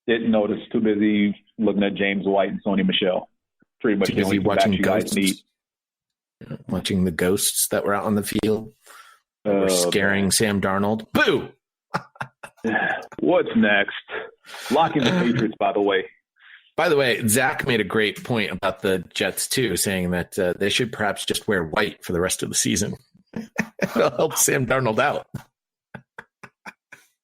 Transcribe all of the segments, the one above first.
Didn't notice. Too busy looking at James White and Sony Michel. Pretty much Too busy watching you guys need. Watching the ghosts that were out on the field. Were scaring Sam Darnold. Boo! What's next? Locking the Patriots, by the way. By the way, Zach made a great point about the Jets, too, saying that they should perhaps just wear white for the rest of the season. It'll help Sam Darnold out.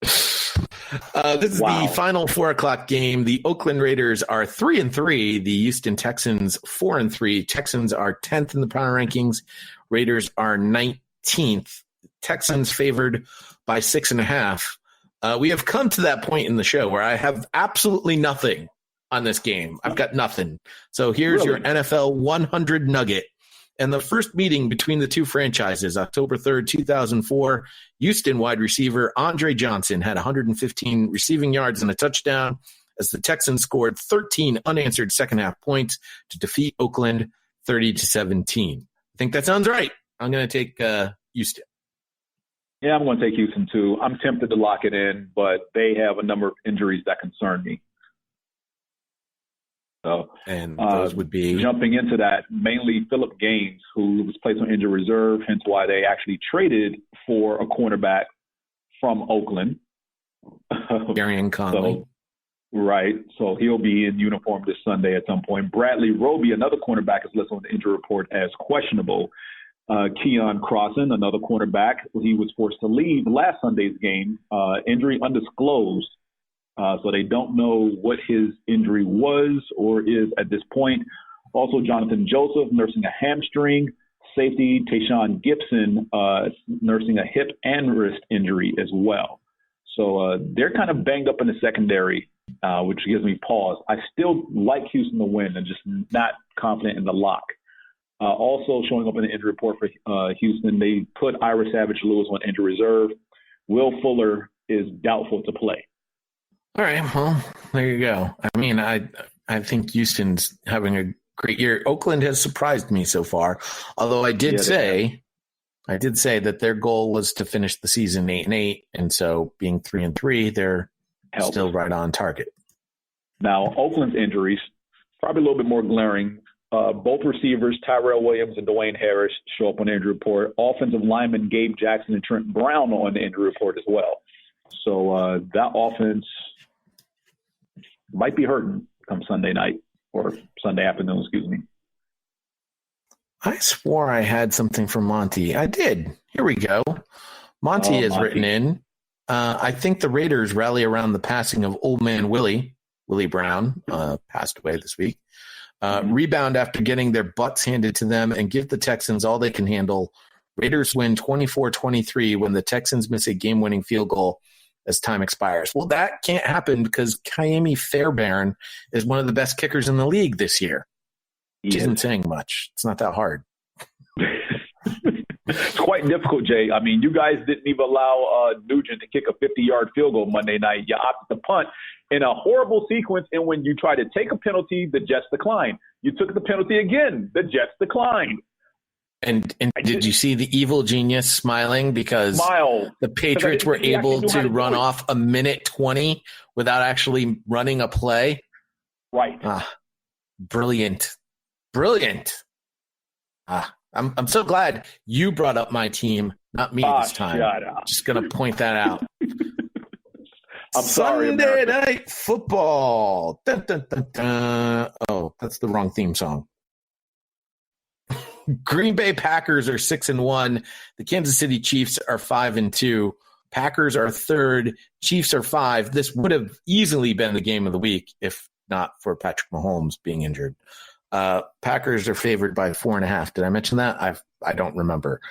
This is the final 4:00 game. The Oakland Raiders are 3-3. The Houston Texans 4-3. Texans are 10th in the power rankings. Raiders are 19th. Texans favored by 6.5. We have come to that point in the show where I have absolutely nothing on this game. I've got nothing. So here's your NFL 100 nugget. And the first meeting between the two franchises, October 3rd, 2004, Houston wide receiver Andre Johnson had 115 receiving yards and a touchdown as the Texans scored 13 unanswered second-half points to defeat Oakland 30-17. I think that sounds right. I'm going to take Houston. Yeah, I'm going to take Houston, too. I'm tempted to lock it in, but they have a number of injuries that concern me. So, and those would be jumping into that, mainly Phillip Gaines, who was placed on injured reserve, hence why they actually traded for a cornerback from Oakland. Darian Conley. Right. So he'll be in uniform this Sunday at some point. Bradley Roby, another cornerback, is listed on the injury report as questionable. Keon Crossan, another cornerback, he was forced to leave last Sunday's game. Injury undisclosed. So they don't know what his injury was or is at this point. Also, Jonathan Joseph nursing a hamstring. Safety Tayshaun Gibson nursing a hip and wrist injury as well. So they're kind of banged up in the secondary, which gives me pause. I still like Houston to win and just not confident in the lock. Also showing up in the injury report for Houston, they put Ira Savage Lewis on injury reserve. Will Fuller is doubtful to play. All right, well, there you go. I mean, I think Houston's having a great year. Oakland has surprised me so far, although I did say that their goal was to finish the season 8-8, and so being 3-3, they're still right on target. Now, Oakland's injuries probably a little bit more glaring. Both receivers, Tyrell Williams and Dwayne Harris, show up on the injury report. Offensive linemen Gabe Jackson and Trent Brown on the injury report as well. So that offense might be hurting come Sunday night or Sunday afternoon, excuse me. I swore I had something from Monty. I did. Here we go. Monty has written in, I think the Raiders rally around the passing of old man Willie Brown, passed away this week. Rebound after getting their butts handed to them and give the Texans all they can handle. Raiders win 24-23 when the Texans miss a game-winning field goal as time expires. Well, that can't happen because Kaimi Fairbairn is one of the best kickers in the league this year. Which isn't saying much. It's not that hard. It's quite difficult, Jay. I mean, you guys didn't even allow Nugent to kick a 50-yard field goal Monday night. You opted to punt in a horrible sequence, and when you tried to take a penalty, the Jets declined. You took the penalty again. The Jets declined. And did you see the evil genius smiling because the Patriots were able to run off a minute 20 without actually running a play? Right. Brilliant. I'm so glad you brought up my team, not me this time. Just going to point that out. I'm sorry, Sunday Night Football. Dun, dun, dun, dun. Oh, that's the wrong theme song. Green Bay Packers are 6-1. The Kansas City Chiefs are 5-2. Packers are third. Chiefs are 5. This would have easily been the game of the week if not for Patrick Mahomes being injured. Packers are favored by 4.5. Did I mention that? I don't remember.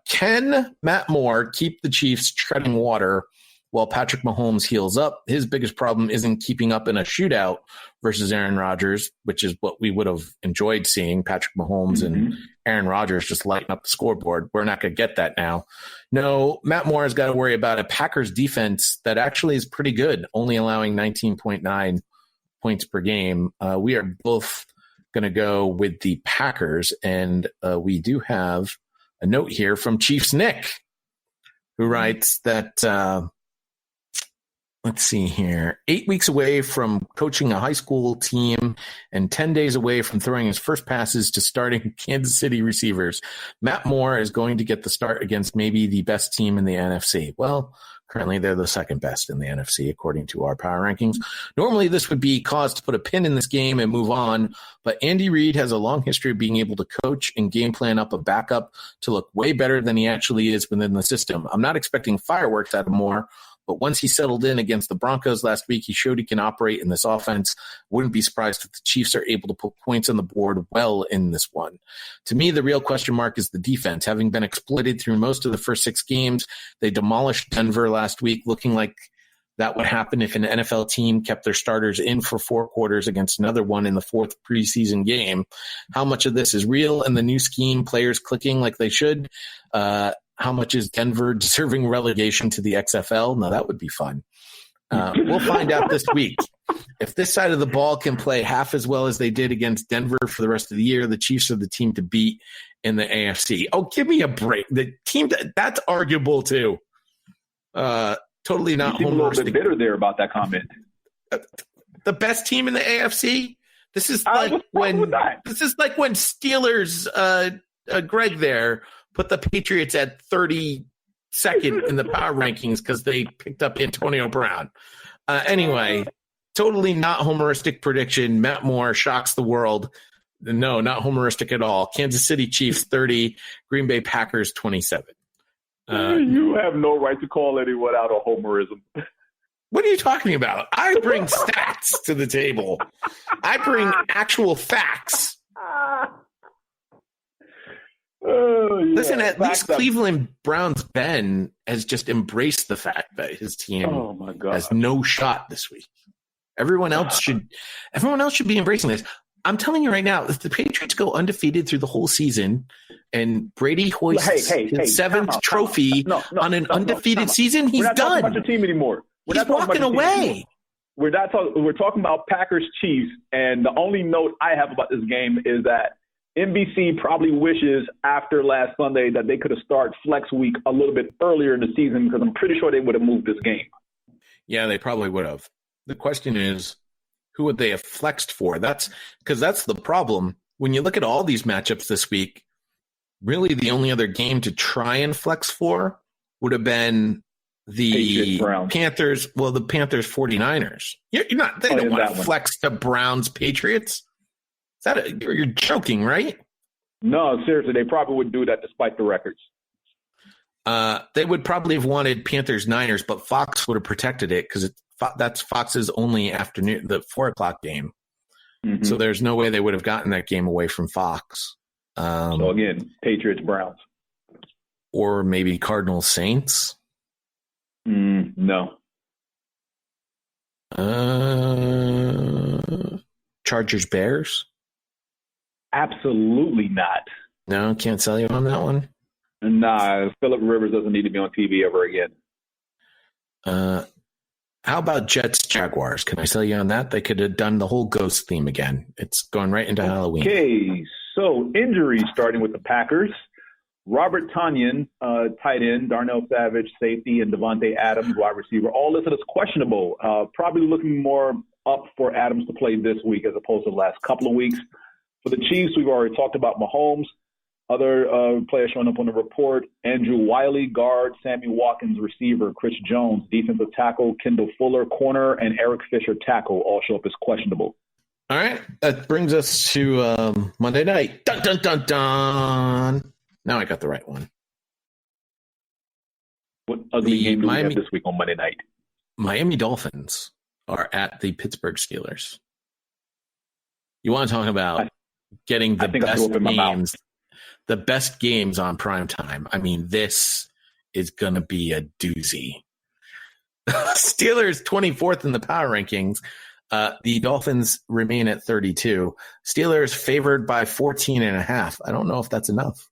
Can Matt Moore keep the Chiefs treading water while Patrick Mahomes heals up? His biggest problem isn't keeping up in a shootout versus Aaron Rodgers, which is what we would have enjoyed seeing, Patrick Mahomes and Aaron Rodgers just lighting up the scoreboard. We're not going to get that now. No, Matt Moore has got to worry about a Packers defense that actually is pretty good, only allowing 19.9 points per game. We are both going to go with the Packers, and we do have a note here from Chiefs Nick, who writes that Let's see here. 8 weeks away from coaching a high school team and 10 days away from throwing his first passes to starting Kansas City receivers, Matt Moore is going to get the start against maybe the best team in the NFC. Well, currently they're the second best in the NFC, according to our power rankings. Normally, this would be cause to put a pin in this game and move on, but Andy Reid has a long history of being able to coach and game plan up a backup to look way better than he actually is within the system. I'm not expecting fireworks out of Moore, but once he settled in against the Broncos last week, he showed he can operate in this offense. Wouldn't be surprised if the Chiefs are able to put points on the board well in this one. To me, the real question mark is the defense. Having been exploited through most of the first 6 games, they demolished Denver last week, looking like that would happen if an NFL team kept their starters in for 4 quarters against another one in the 4th preseason game. How much of this is real and the new scheme, players clicking like they should? How much is Denver deserving relegation to the XFL? Now, that would be fun. We'll find out this week. If this side of the ball can play half as well as they did against Denver for the rest of the year, the Chiefs are the team to beat in the AFC. Oh, give me a break. The team that's arguable too. Totally not. You seem a little bit bitter there about that comment. The best team in the AFC. This is like when Steelers, Greg there, put the Patriots at 32nd in the power rankings because they picked up Antonio Brown. Anyway, totally not homeristic prediction. Matt Moore shocks the world. No, not homeristic at all. Kansas City Chiefs 30, Green Bay Packers 27. You have no right to call anyone out on homerism. What are you talking about? I bring stats to the table. I bring actual facts. Listen, at least Cleveland Browns Ben has just embraced the fact that his team has no shot this week. Everyone else should be embracing this. I'm telling you right now, if the Patriots go undefeated through the whole season and Brady hoists his 7th trophy on an undefeated season, he's done. We're not talking about your team anymore. He's walking away. We're talking about Packers Chiefs, and the only note I have about this game is that NBC probably wishes after last Sunday that they could have started flex week a little bit earlier in the season because I'm pretty sure they would have moved this game. Yeah, they probably would have. The question is, who would they have flexed for? That's the problem. When you look at all these matchups this week, really the only other game to try and flex for would have been the Panthers. Well, the Panthers 49ers. They don't want to flex to Browns Patriots. You're joking, right? No, seriously, they probably would do that despite the records. They would probably have wanted Panthers Niners, but Fox would have protected it because that's Fox's only afternoon, the 4:00 game. Mm-hmm. So there's no way they would have gotten that game away from Fox. So again, Patriots Browns, or maybe Cardinals Saints. No. Chargers Bears. Absolutely not. No, can't sell you on that one. Nah, Phillip Rivers doesn't need to be on TV ever again. How about Jets Jaguars? Can I sell you on that? They could have done the whole ghost theme again. It's going right into Halloween. Okay, so injuries starting with the Packers. Robert Tonyan, tight end, Darnell Savage, safety, and Devontae Adams, wide receiver, all listed as questionable. Probably looking more up for Adams to play this week as opposed to the last couple of weeks. For the Chiefs, we've already talked about Mahomes. Other players showing up on the report: Andrew Wiley, guard; Sammy Watkins, receiver; Chris Jones, defensive tackle; Kendall Fuller, corner; and Eric Fisher, tackle, all show up as questionable. All right. That brings us to Monday night. Dun, dun, dun, dun. Now I got the right one. What ugly game do we have this week on Monday night? Miami Dolphins are at the Pittsburgh Steelers. You want to talk about getting the best games, the best games on prime time. I mean, this is going to be a doozy. Steelers 24th in the power rankings. The Dolphins remain at 32. Steelers favored by 14.5. I don't know if that's enough.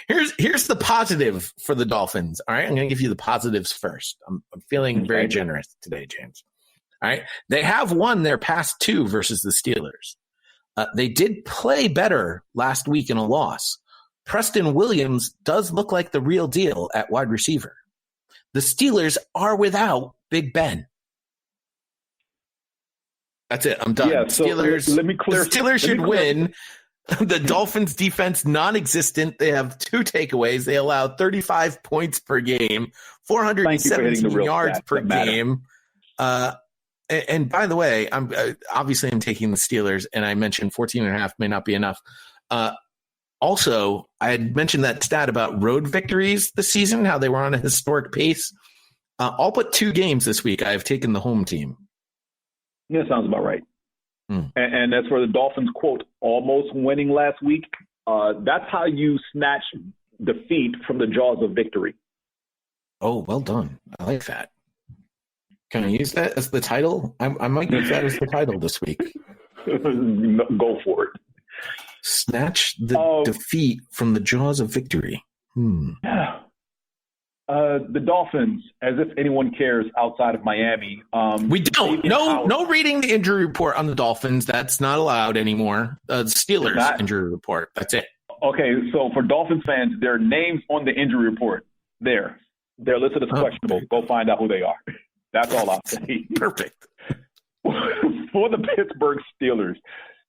Here's the positive for the Dolphins. All right, I'm going to give you the positives first. I'm feeling very generous today, James. All right, they have won their past 2 versus the Steelers. They did play better last week in a loss. Preston Williams does look like the real deal at wide receiver. the Steelers are without Big Ben. That's it. I'm done. Yeah, so Steelers. let me clear. The Steelers should win. The Dolphins defense non-existent. They have 2 takeaways. They allow 35 points per game, 417 yards per game. And by the way, I'm taking the Steelers, and I mentioned 14.5 may not be enough. Also, I had mentioned that stat about road victories this season, how they were on a historic pace. All but 2 games this week, I have taken the home team. Yeah, sounds about right. And that's where the Dolphins, quote, almost winning last week. That's how you snatch defeat from the jaws of victory. Oh, well done. I like that. Can I use that as the title? I might use that as the title this week. Go for it. Snatch the defeat from the jaws of victory. Yeah. The Dolphins, as if anyone cares outside of Miami. We don't. No reading the injury report on the Dolphins. That's not allowed anymore. The Steelers injury report. That's it. Okay, so for Dolphins fans, their names on the injury report, they're listed as questionable. Okay. Go find out who they are. That's all I'll say. Perfect. For the Pittsburgh Steelers,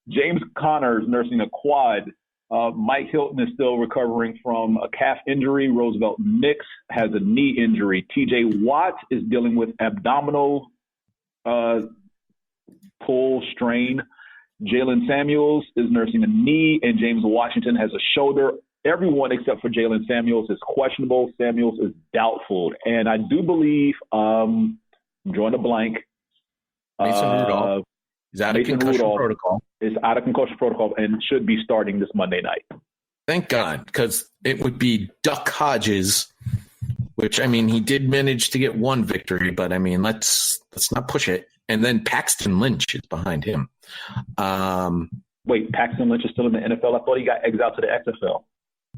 James Conner is nursing a quad. Mike Hilton is still recovering from a calf injury. Roosevelt Nix has a knee injury. TJ Watt is dealing with abdominal pull strain. Jalen Samuels is nursing a knee, and James Washington has a shoulder. Everyone except for Jalen Samuels is questionable. Samuels is doubtful. And I do believe, drawing a blank, Mason Rudolph is out of concussion protocol. Is out of concussion protocol and should be starting this Monday night. Thank God, because it would be Duck Hodges, which, I mean, he did manage to get 1 victory, but, I mean, let's not push it. And then Paxton Lynch is behind him. Wait, Paxton Lynch is still in the NFL? I thought he got exiled to the XFL.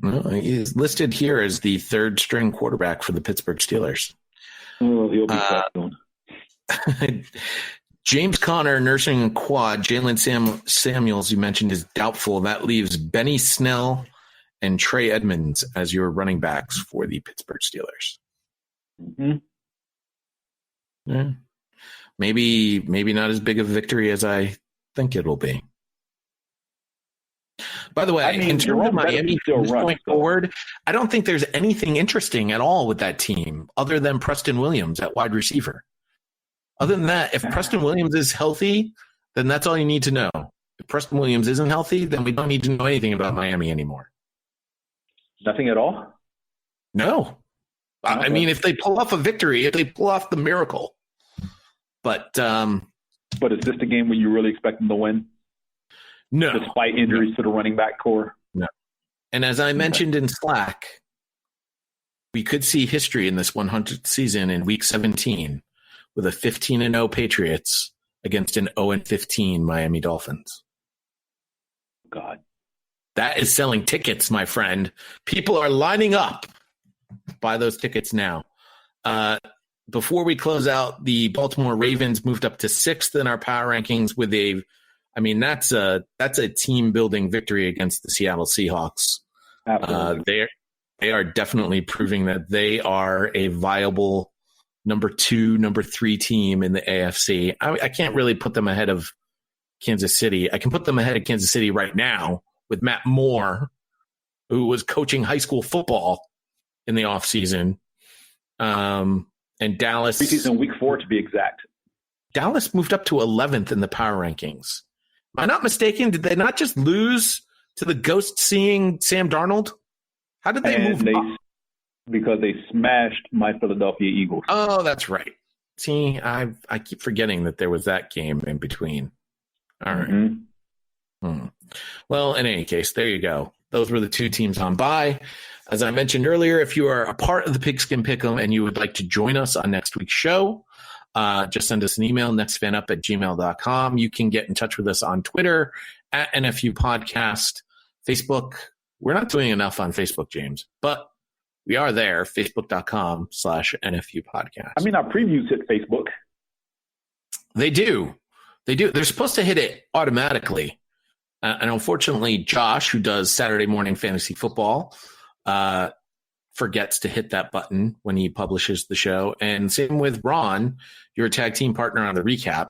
No, he's listed here as the 3rd-string quarterback for the Pittsburgh Steelers. Oh, he'll be back soon. James Conner nursing a quad. Jalen Samuels, you mentioned, is doubtful. That leaves Benny Snell and Trey Edmonds as your running backs for the Pittsburgh Steelers. Mm-hmm. Yeah. Maybe not as big of a victory as I think it'll be. By the way, in terms of Miami going forward, I don't think there's anything interesting at all with that team other than Preston Williams at wide receiver. Other than that, if Preston Williams is healthy, then that's all you need to know. If Preston Williams isn't healthy, then we don't need to know anything about Miami anymore. Nothing at all? No. Okay. I mean, if they pull off a victory, if they pull off the miracle. But is this the game where you really expect them to win? No. Despite injuries to the running back core? No. And as I mentioned in Slack, we could see history in this 100th season in Week 17 with a 15-0 Patriots against an 0-15 Miami Dolphins. God. That is selling tickets, my friend. People are lining up to buy those tickets now. Before we close out, the Baltimore Ravens moved up to 6th in our power rankings with that's a team-building victory against the Seattle Seahawks. They are definitely proving that they are a viable number 2, number 3 team in the AFC. I can't really put them ahead of Kansas City. I can put them ahead of Kansas City right now with Matt Moore, who was coaching high school football in the offseason. And Dallas. Preseason week 4 to be exact. Dallas moved up to 11th in the power rankings. Am I not mistaken? Did they not just lose to the ghost seeing Sam Darnold? How did they move up? Because they smashed my Philadelphia Eagles. Oh, that's right. See, I keep forgetting that there was that game in between. All right. Mm-hmm. Well, in any case, there you go. Those were the 2 teams on bye. As I mentioned earlier, if you are a part of the Pigskin Pick'em and you would like to join us on next week's show, just send us an email, nextfanup@gmail.com. You can get in touch with us on Twitter at NFU Podcast, Facebook. We're not doing enough on Facebook, James, but we are there, facebook.com/NFU Podcast. I mean, our previews hit Facebook. They do. They're supposed to hit it automatically. And unfortunately, Josh, who does Saturday morning fantasy football, forgets to hit that button when he publishes the show. And same with Ron, your tag team partner on the recap.